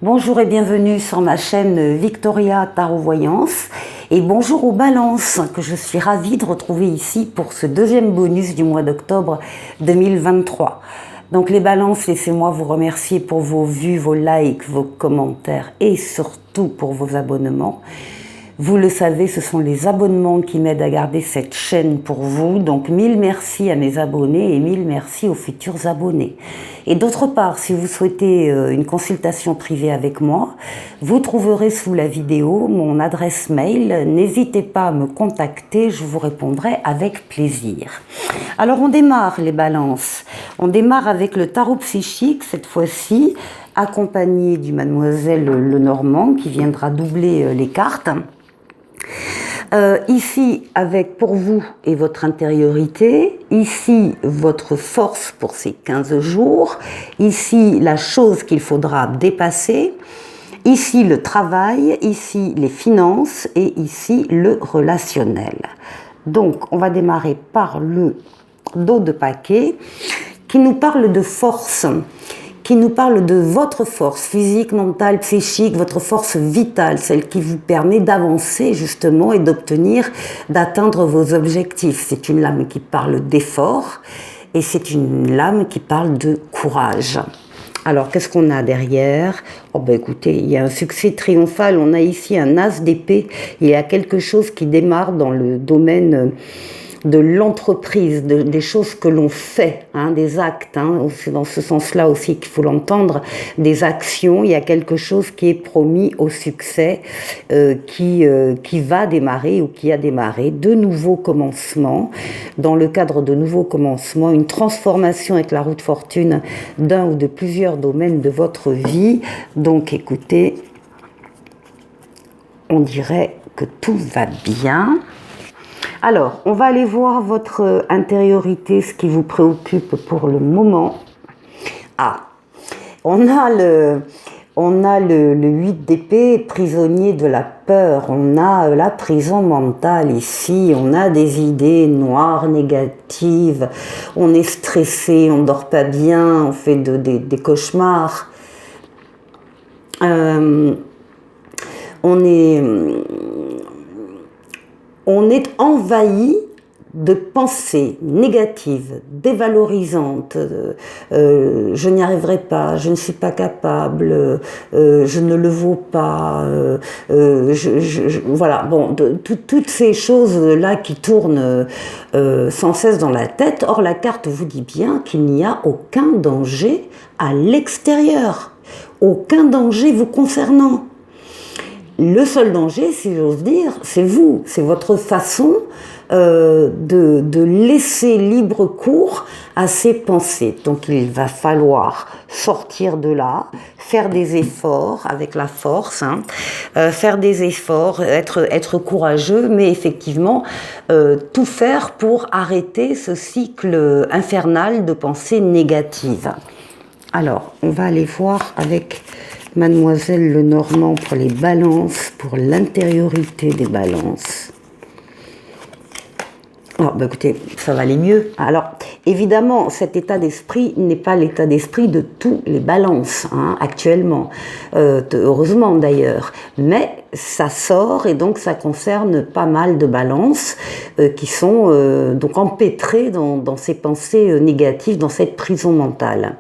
Bonjour et bienvenue sur ma chaîne Victoria Tarot Voyance et bonjour aux balances que je suis ravie de retrouver ici pour ce deuxième bonus du mois d'octobre 2023. Donc les balances, laissez-moi vous remercier pour vos vues, vos likes, vos commentaires et surtout pour vos abonnements. Vous le savez, ce sont les abonnements qui m'aident à garder cette chaîne pour vous. Donc, mille merci à mes abonnés et mille merci aux futurs abonnés. Et d'autre part, si vous souhaitez une consultation privée avec moi, vous trouverez sous la vidéo mon adresse mail. N'hésitez pas à me contacter, je vous répondrai avec plaisir. Alors, on démarre les balances. On démarre avec le tarot psychique, cette fois-ci, accompagné du Mademoiselle Lenormand qui viendra doubler les cartes. Ici, avec pour vous et votre intériorité, ici, votre force pour ces 15 jours, ici, la chose qu'il faudra dépasser, ici, le travail, ici, les finances et ici, le relationnel. Donc, on va démarrer par le dos de paquet qui nous parle de force, qui nous parle de votre force physique, mentale, psychique, votre force vitale, celle qui vous permet d'avancer justement et d'obtenir, d'atteindre vos objectifs. C'est une lame qui parle d'effort et c'est une lame qui parle de courage. Alors, qu'est-ce qu'on a derrière? Oh ben écoutez, il y a un succès triomphal, on a ici un as d'épée, il y a quelque chose qui démarre dans le domaine de l'entreprise, des choses que l'on fait, des actes, c'est dans ce sens-là aussi qu'il faut l'entendre, des actions, il y a quelque chose qui est promis au succès, qui va démarrer ou qui a démarré, de nouveaux commencements, dans le cadre de nouveaux commencements, une transformation avec la roue de fortune d'un ou de plusieurs domaines de votre vie. Donc écoutez, on dirait que tout va bien. Alors, on va aller voir votre intériorité, ce qui vous préoccupe pour le moment. Ah, on a le 8 d'épée, prisonnier de la peur. On a la prison mentale ici. On a des idées noires, négatives. On est stressé, on ne dort pas bien, on fait des cauchemars. On est envahi de pensées négatives, dévalorisantes. Je n'y arriverai pas, je ne suis pas capable, je ne le vaux pas. Voilà, bon, toutes ces choses-là qui tournent sans cesse dans la tête. Or, la carte vous dit bien qu'il n'y a aucun danger à l'extérieur, aucun danger vous concernant. Le seul danger, si j'ose dire, c'est vous, c'est votre façon de laisser libre cours à ces pensées. Donc il va falloir sortir de là, faire des efforts avec la force, faire des efforts, être courageux, mais effectivement tout faire pour arrêter ce cycle infernal de pensées négatives. Alors, on va aller voir avec Mademoiselle Lenormand pour les balances, pour l'intériorité des balances. Oh, ben écoutez, ça va aller mieux. Alors, évidemment, cet état d'esprit n'est pas l'état d'esprit de tous les balances, actuellement. Heureusement d'ailleurs. Mais ça sort et donc ça concerne pas mal de balances qui sont donc empêtrées dans ces pensées négatives, dans cette prison mentale.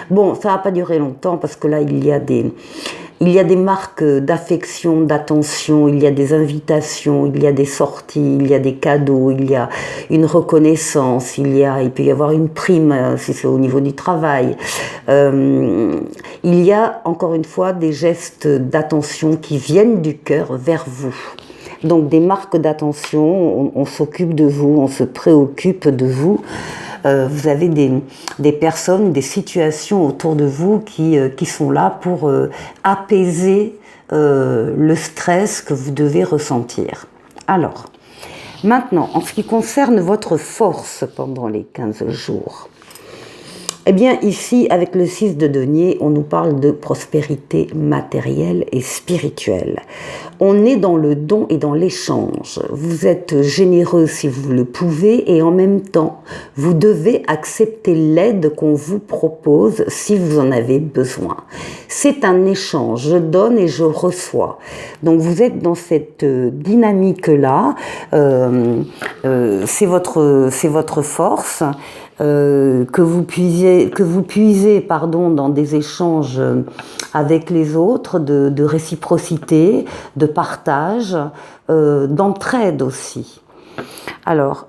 Bon, ça va pas durer longtemps parce que là, il y a des marques d'affection, d'attention, il y a des invitations, il y a des sorties, il y a des cadeaux, il y a une reconnaissance, il peut y avoir une prime si c'est au niveau du travail. Il y a encore une fois des gestes d'attention qui viennent du cœur vers vous. Donc des marques d'attention, on s'occupe de vous, on se préoccupe de vous. Vous avez des personnes, des situations autour de vous qui sont là pour apaiser le stress que vous devez ressentir. Alors, maintenant, en ce qui concerne votre force pendant les 15 jours, eh bien ici, avec le 6 de denier, on nous parle de prospérité matérielle et spirituelle. On est dans le don et dans l'échange. Vous êtes généreux si vous le pouvez et en même temps, vous devez accepter l'aide qu'on vous propose si vous en avez besoin. c'est un échange, je donne et je reçois. Donc vous êtes dans cette dynamique-là, c'est votre force. Que vous puisez dans des échanges avec les autres, de réciprocité, de partage, d'entraide aussi. Alors,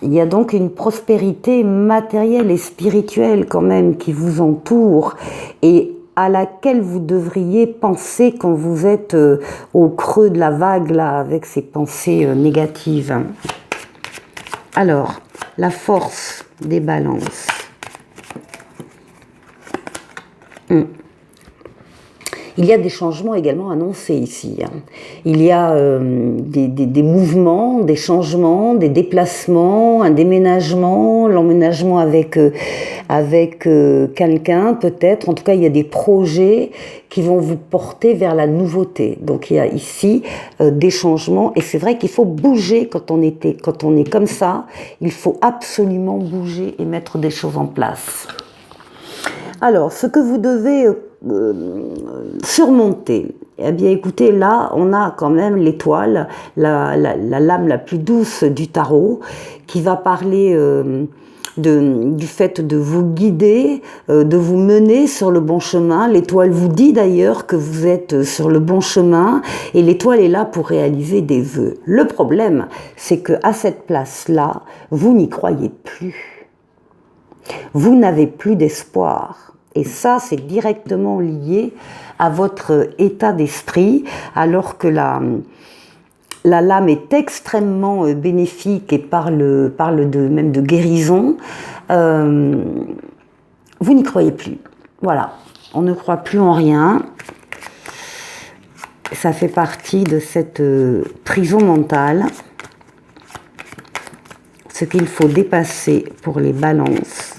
il y a donc une prospérité matérielle et spirituelle quand même qui vous entoure et à laquelle vous devriez penser quand vous êtes au creux de la vague là, avec ces pensées négatives. Alors, la force des balances. Il y a des changements également annoncés ici. Il y a des mouvements, des changements, des déplacements, un déménagement, l'emménagement avec quelqu'un peut-être. En tout cas, il y a des projets qui vont vous porter vers la nouveauté. Donc il y a ici des changements et c'est vrai qu'il faut bouger quand on est comme ça. Il faut absolument bouger et mettre des choses en place. Alors, ce que vous devez surmonter, eh bien écoutez, là on a quand même l'étoile, la lame la plus douce du tarot, qui va parler du fait de vous guider, de vous mener sur le bon chemin. L'étoile vous dit d'ailleurs que vous êtes sur le bon chemin et l'étoile est là pour réaliser des vœux. Le problème, c'est qu'à cette place-là, vous n'y croyez plus. Vous n'avez plus d'espoir. Et ça, c'est directement lié à votre état d'esprit, alors que la lame est extrêmement bénéfique et parle même de guérison. Vous n'y croyez plus. Voilà, on ne croit plus en rien. Ça fait partie de cette prison mentale. Ce qu'il faut dépasser pour les balances.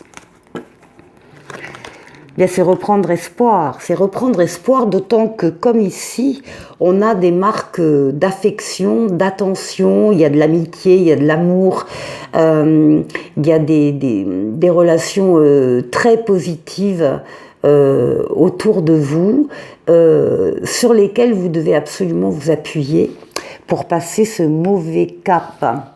C'est reprendre espoir. C'est reprendre espoir, d'autant que, comme ici, on a des marques d'affection, d'attention, il y a de l'amitié, il y a de l'amour, il y a des relations très positives autour de vous, sur lesquelles vous devez absolument vous appuyer pour passer ce mauvais cap.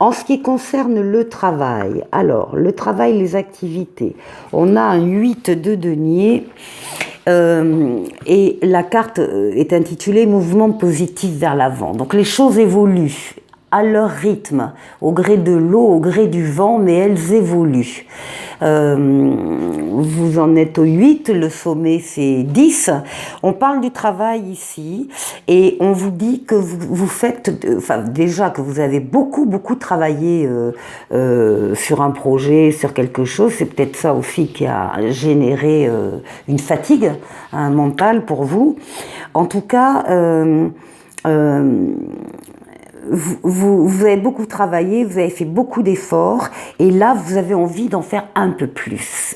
En ce qui concerne le travail, alors le travail, les activités, on a un 8 de denier et la carte est intitulée « Mouvement positif vers l'avant ». Donc les choses évoluent à leur rythme, au gré de l'eau, au gré du vent, mais elles évoluent. Vous en êtes au 8, le sommet c'est 10. On parle du travail ici et on vous dit que vous faites, déjà que vous avez beaucoup travaillé sur un projet, sur quelque chose. C'est peut-être ça aussi qui a généré une fatigue mentale pour vous. En tout cas, vous avez beaucoup travaillé, vous avez fait beaucoup d'efforts et là vous avez envie d'en faire un peu plus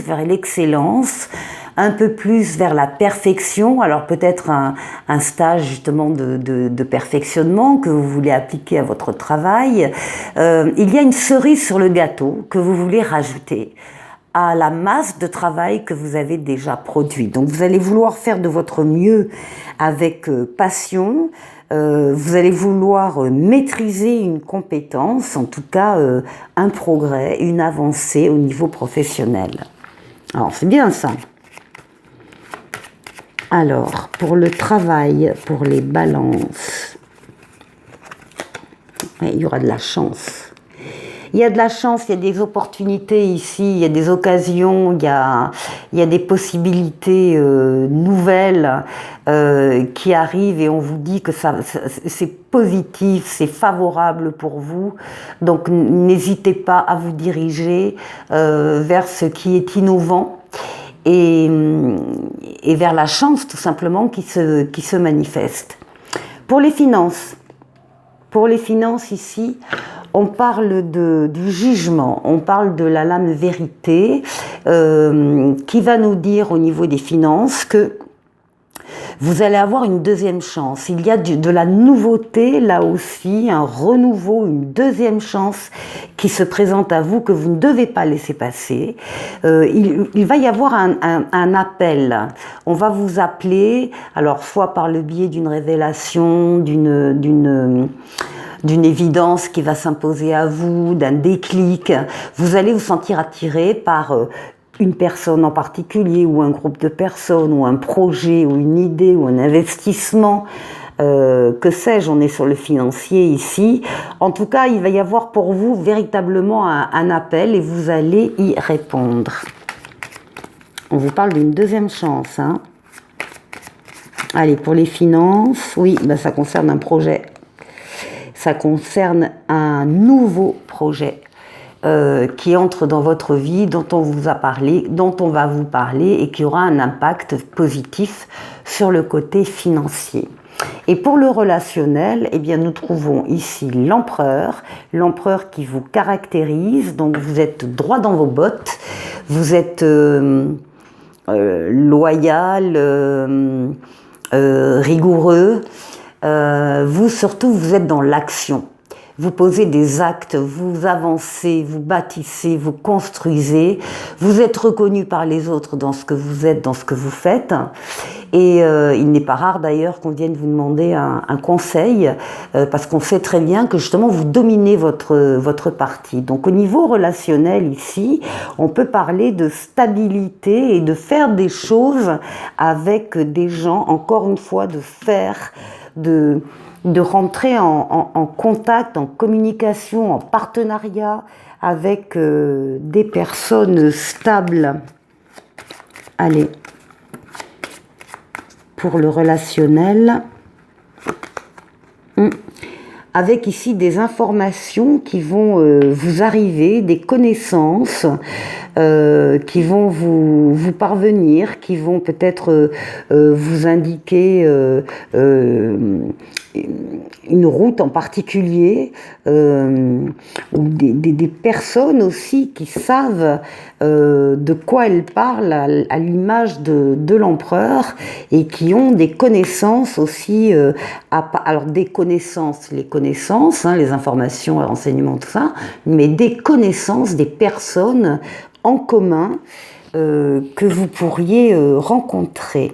vers l'excellence, un peu plus vers la perfection. Alors peut-être un stage justement de perfectionnement que vous voulez appliquer à votre travail. Il y a une cerise sur le gâteau que vous voulez rajouter à la masse de travail que vous avez déjà produit. Donc vous allez vouloir faire de votre mieux avec passion. Vous allez vouloir maîtriser une compétence, en tout cas un progrès, une avancée au niveau professionnel. Alors c'est bien ça. Alors pour le travail, pour les balances, il y aura de la chance. Il y a de la chance, il y a des opportunités ici, il y a des occasions, il y a des possibilités nouvelles qui arrivent et on vous dit que c'est positif, c'est favorable pour vous. Donc n'hésitez pas à vous diriger vers ce qui est innovant et vers la chance tout simplement qui se manifeste. Pour les finances ici, on parle du jugement, on parle de la lame vérité qui va nous dire au niveau des finances que Vous allez avoir une deuxième chance. Il y a de la nouveauté, là aussi, un renouveau, une deuxième chance qui se présente à vous, que vous ne devez pas laisser passer. Il va y avoir un appel. On va vous appeler, alors soit par le biais d'une révélation, d'une évidence qui va s'imposer à vous, d'un déclic. Vous allez vous sentir attiré par une personne en particulier, ou un groupe de personnes, ou un projet, ou une idée, ou un investissement, que sais-je, on est sur le financier ici. En tout cas, il va y avoir pour vous véritablement un appel et vous allez y répondre. On vous parle d'une deuxième chance, hein. Allez, pour les finances, oui, ben ça concerne un projet. Ça concerne un nouveau projet. Qui entre dans votre vie, dont on vous a parlé, dont on va vous parler et qui aura un impact positif sur le côté financier. Et pour le relationnel, eh bien, nous trouvons ici l'empereur qui vous caractérise, donc vous êtes droit dans vos bottes, vous êtes loyal, rigoureux, vous surtout vous êtes dans l'action. Vous posez des actes, vous avancez, vous bâtissez, vous construisez, vous êtes reconnu par les autres dans ce que vous êtes, dans ce que vous faites. Et il n'est pas rare d'ailleurs qu'on vienne vous demander un conseil, parce qu'on sait très bien que justement vous dominez votre partie. Donc au niveau relationnel ici, on peut parler de stabilité et de faire des choses avec des gens, encore une fois, de rentrer en contact, en communication, en partenariat avec des personnes stables. Allez, pour le relationnel, avec ici des informations qui vont vous arriver, des connaissances qui vont vous parvenir, qui vont peut-être vous indiquer une route en particulier, ou des personnes aussi qui savent de quoi elles parlent à l'image de l'empereur, et qui ont des connaissances aussi, alors des connaissances, hein, les informations, les renseignements, tout ça, mais des connaissances, des personnes en commun que vous pourriez rencontrer.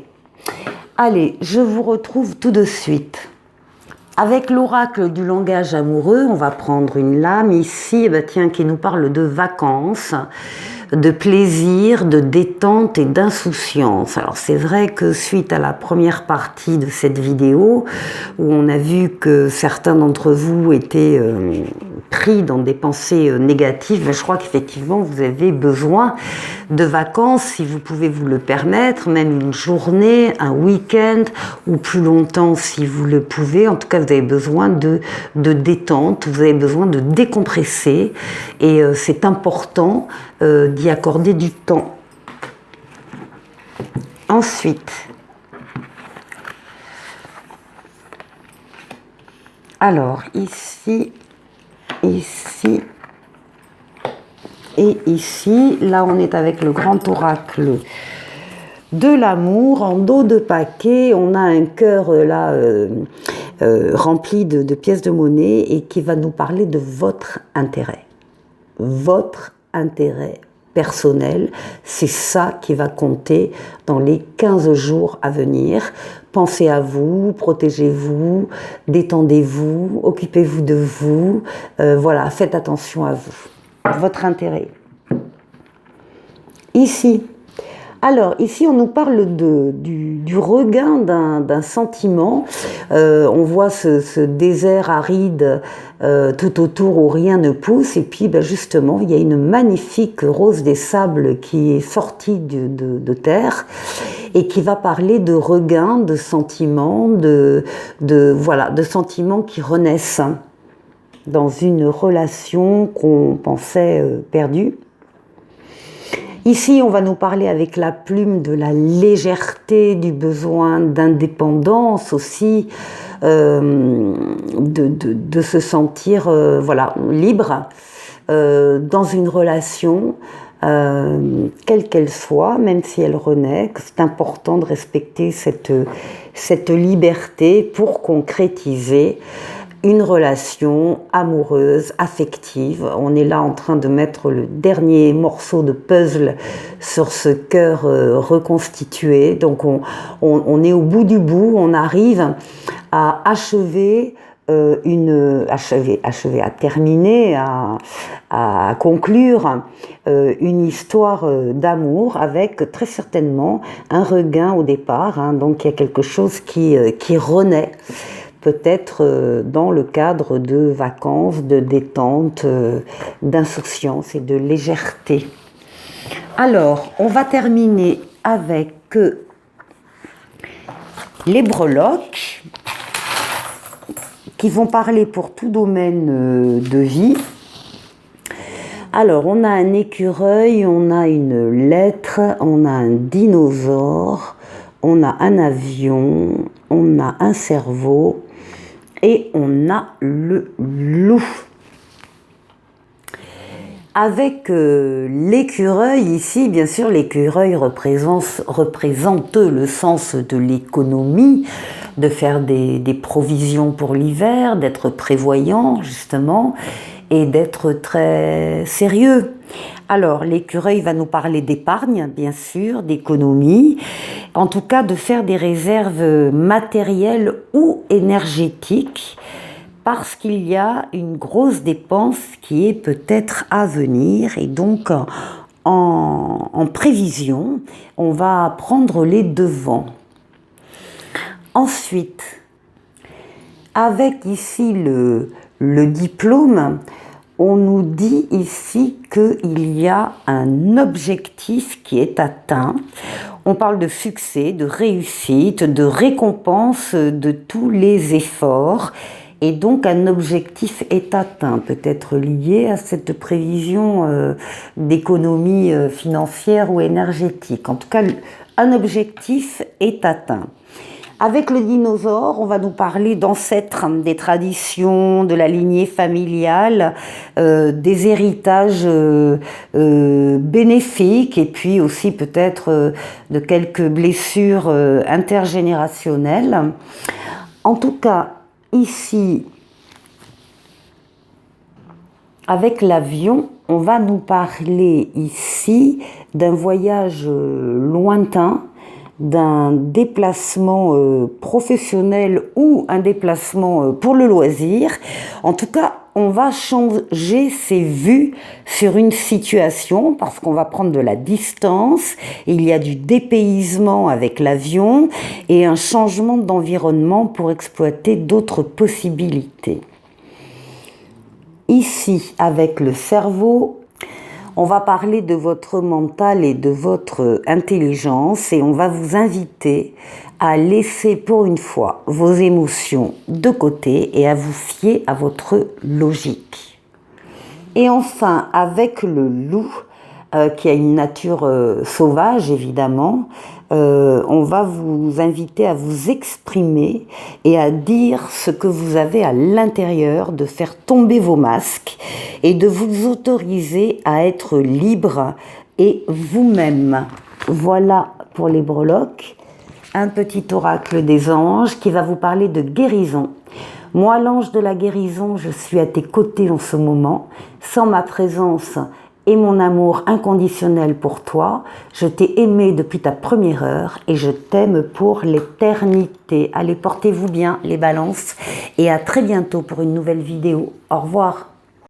Allez, je vous retrouve tout de suite. Avec l'oracle du langage amoureux, on va prendre une lame ici, tiens, qui nous parle de vacances, de plaisir, de détente et d'insouciance. Alors c'est vrai que suite à la première partie de cette vidéo, où on a vu que certains d'entre vous étaient pris dans des pensées négatives, je crois qu'effectivement vous avez besoin de vacances, si vous pouvez vous le permettre, même une journée, un week-end, ou plus longtemps si vous le pouvez. En tout cas, vous avez besoin de détente, vous avez besoin de décompresser, et c'est important d'y accorder du temps. Ensuite, alors ici, ici et ici, là on est avec le grand oracle de l'amour en dos de paquet. On a un cœur là rempli de pièces de monnaie, et qui va nous parler de votre intérêt personnel. C'est ça qui va compter dans les 15 jours à venir. Pensez à vous, protégez-vous, détendez-vous, occupez-vous de vous, voilà, faites attention à vous, votre intérêt. Ici, alors ici on nous parle du regain d'un sentiment. On voit ce désert aride tout autour où rien ne pousse, et puis justement il y a une magnifique rose des sables qui est sortie de terre, et qui va parler de regain, de sentiments, voilà, de sentiments qui renaissent dans une relation qu'on pensait perdue. Ici, on va nous parler avec la plume de la légèreté, du besoin d'indépendance aussi, de se sentir voilà, libre dans une relation, quelle qu'elle soit, même si elle renaît, que c'est important de respecter cette liberté pour concrétiser une relation amoureuse, affective. On est là en train de mettre le dernier morceau de puzzle sur ce cœur reconstitué. Donc on est au bout du bout, on arrive à achever à terminer, à conclure une histoire d'amour avec très certainement un regain au départ. Hein, donc il y a quelque chose qui renaît, peut-être dans le cadre de vacances, de détente, d'insouciance et de légèreté. Alors, on va terminer avec les breloques, qui vont parler pour tout domaine de vie. Alors, on a un écureuil, on a une lettre, on a un dinosaure, on a un avion, on a un cerveau et on a le loup. Avec l'écureuil ici, bien sûr, l'écureuil représente le sens de l'économie, de faire des provisions pour l'hiver, d'être prévoyant justement et d'être très sérieux. Alors l'écureuil va nous parler d'épargne, bien sûr, d'économie, en tout cas de faire des réserves matérielles ou énergétiques, parce qu'il y a une grosse dépense qui est peut-être à venir et donc en prévision, on va prendre les devants. Ensuite, avec ici le diplôme, on nous dit ici qu'il y a un objectif qui est atteint. On parle de succès, de réussite, de récompense de tous les efforts. Et donc un objectif est atteint, peut-être lié à cette prévision d'économie financière ou énergétique. En tout cas, un objectif est atteint. Avec le dinosaure, on va nous parler d'ancêtres, des traditions, de la lignée familiale, des héritages bénéfiques et puis aussi peut-être de quelques blessures intergénérationnelles. En tout cas, ici, avec l'avion, on va nous parler ici d'un voyage lointain, d'un déplacement professionnel ou un déplacement pour le loisir. En tout cas, on va changer ses vues sur une situation parce qu'on va prendre de la distance. Il y a du dépaysement avec l'avion et un changement d'environnement pour exploiter d'autres possibilités. Ici, avec le cerveau, on va parler de votre mental et de votre intelligence et on va vous inviter à laisser pour une fois vos émotions de côté et à vous fier à votre logique. Et enfin, avec le loup, qui a une nature sauvage évidemment, on va vous inviter à vous exprimer et à dire ce que vous avez à l'intérieur, de faire tomber vos masques et de vous autoriser à être libre et vous-même. Voilà pour les breloques, un petit oracle des anges qui va vous parler de guérison. Moi, l'ange de la guérison, je suis à tes côtés en ce moment. Sans ma présence et mon amour inconditionnel pour toi, je t'ai aimé depuis ta première heure et je t'aime pour l'éternité. Allez, portez-vous bien les balances et à très bientôt pour une nouvelle vidéo. Au revoir.